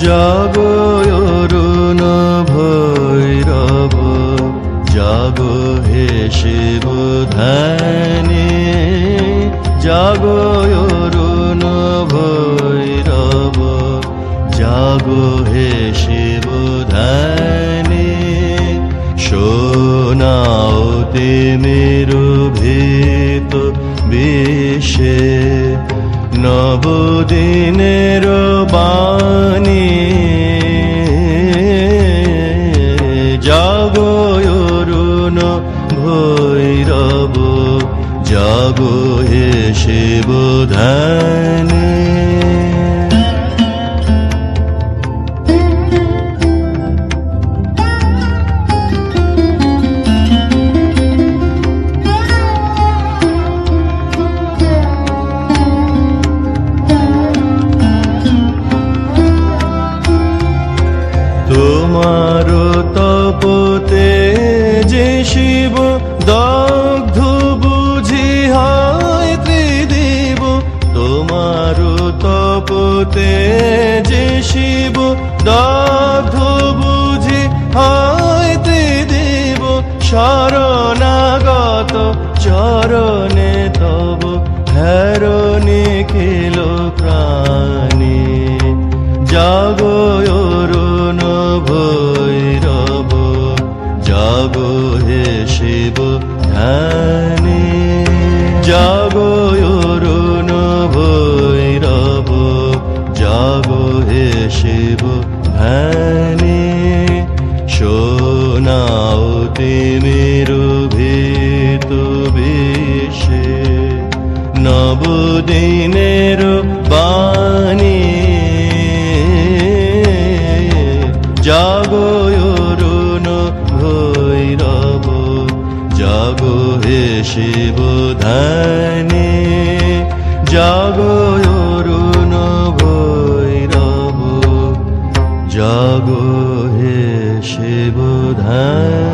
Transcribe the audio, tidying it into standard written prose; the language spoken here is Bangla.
জাগো অরুণ ভৈরব, জাগো হে শিব ধ্যানে। জাগো অরুণ ভৈরব, জাগো হে শিব ধ্যানে। শোনাও তিমির ভীত বিষে নবদিনের বাণী। জাগো অরুণ ভৈরব, জাগো হে শিব ধ্যানে। তোমার তপতে যে শিব দগ্ধ বুঝি হয় ত্রিদিব। তোমার তপতে যে শিব দগ্ধ বুঝি হয় ত্রিদিব। শরণাগত চরণে তব হেরণে কিল প্রাণী। জাগো অরুণ ভৈরব, জাগো হে শিব ধ্যানে। জাগো অরুণ ভৈরব, জাগো হে শিব ধ্যানে। শোনাও তিমির ভীত বিষে নবদিনের বাণী। জাগো অরুণ ভৈরব, জাগো হে শিব ধ্যানে। জাগো অরুণ ভৈরব, জাগো হে শিব ধ্যানে।